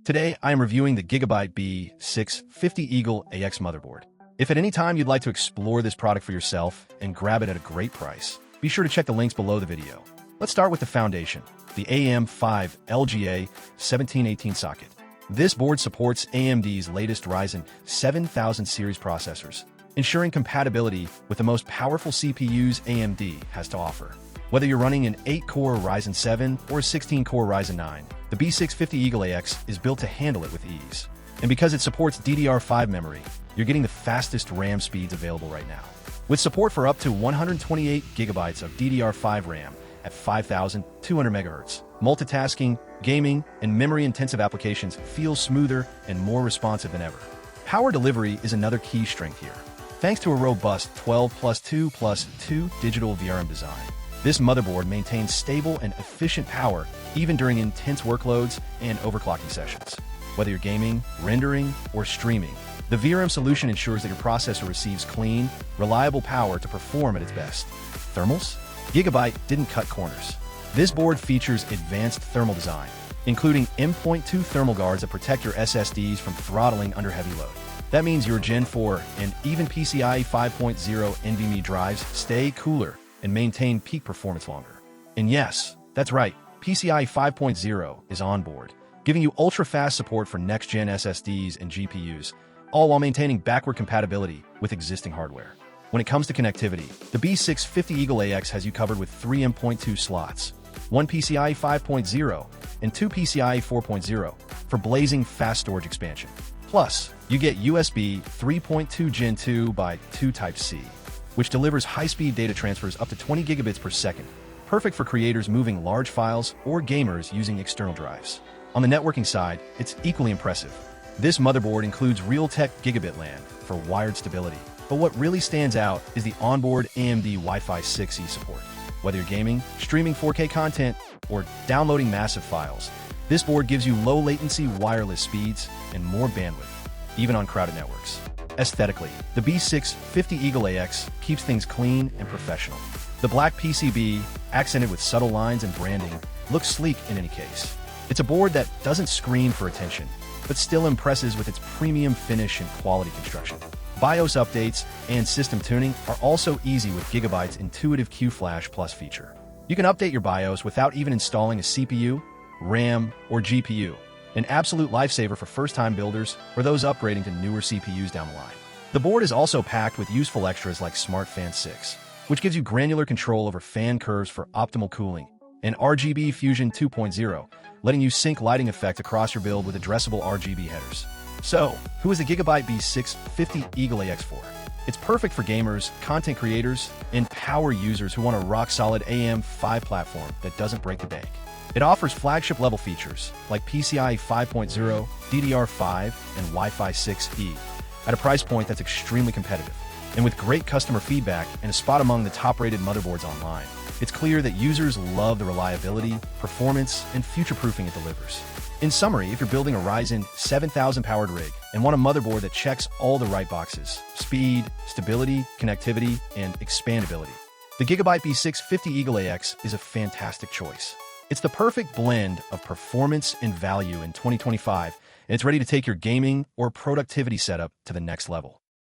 Today, I am reviewing the GIGABYTE B650 Eagle AX motherboard. If at any time you'd like to explore this product for yourself and grab it at a great price, be sure to check the links below the video. Let's start with the foundation, the AM5 LGA 1718 socket. This board supports AMD's latest Ryzen 7000 series processors, ensuring compatibility with the most powerful CPUs AMD has to offer. Whether you're running an 8-core Ryzen 7 or a 16-core Ryzen 9, the B650 Eagle AX is built to handle it with ease. And because it supports DDR5 memory, you're getting the fastest RAM speeds available right now. With support for up to 128 gigabytes of DDR5 RAM at 5,200 MHz, multitasking, gaming, and memory-intensive applications feel smoother and more responsive than ever. Power delivery is another key strength here. Thanks to a robust 12+2+2 digital VRM design, this motherboard maintains stable and efficient power even during intense workloads and overclocking sessions. Whether you're gaming, rendering, or streaming, the VRM solution ensures that your processor receives clean, reliable power to perform at its best. Thermals? GIGABYTE didn't cut corners. This board features advanced thermal design, including M.2 thermal guards that protect your SSDs from throttling under heavy load. That means your Gen 4 and even PCIe 5.0 NVMe drives stay cooler and maintain peak performance longer. And yes, that's right, PCIe 5.0 is on board, giving you ultra-fast support for next-gen SSDs and GPUs, all while maintaining backward compatibility with existing hardware. When it comes to connectivity, the B650 Eagle AX has you covered with 3 M.2 slots, 1 PCIe 5.0 and 2 PCIe 4.0 for blazing fast storage expansion. Plus, you get USB 3.2 Gen2x2 Type-C, which delivers high-speed data transfers up to 20 gigabits per second, perfect for creators moving large files or gamers using external drives. On the networking side, it's equally impressive. This motherboard includes Realtek Gigabit LAN for wired stability, but what really stands out is the onboard AMD Wi-Fi 6E support. Whether you're gaming, streaming 4K content, or downloading massive files, this board gives you low-latency wireless speeds and more bandwidth, even on crowded networks. Aesthetically, the B650 Eagle AX keeps things clean and professional. The black PCB, accented with subtle lines and branding, looks sleek in any case. It's a board that doesn't scream for attention, but still impresses with its premium finish and quality construction. BIOS updates and system tuning are also easy with GIGABYTE's intuitive QFlash Plus feature. You can update your BIOS without even installing a CPU, RAM, or GPU, an absolute lifesaver for first-time builders or those upgrading to newer CPUs down the line. The board is also packed with useful extras like Smart Fan 6, which gives you granular control over fan curves for optimal cooling, and RGB Fusion 2.0, letting you sync lighting effect across your build with addressable RGB headers. So, who is the GIGABYTE B650 Eagle AX for? It's perfect for gamers, content creators, and power users who want a rock-solid AM5 platform that doesn't break the bank. It offers flagship-level features like PCIe 5.0, DDR5, and Wi-Fi 6E at a price point that's extremely competitive. And with great customer feedback and a spot among the top-rated motherboards online, it's clear that users love the reliability, performance, and future-proofing it delivers. In summary, if you're building a Ryzen 7000 powered rig and want a motherboard that checks all the right boxes, speed, stability, connectivity, and expandability, the GIGABYTE B650 Eagle AX is a fantastic choice. It's the perfect blend of performance and value in 2025, and it's ready to take your gaming or productivity setup to the next level.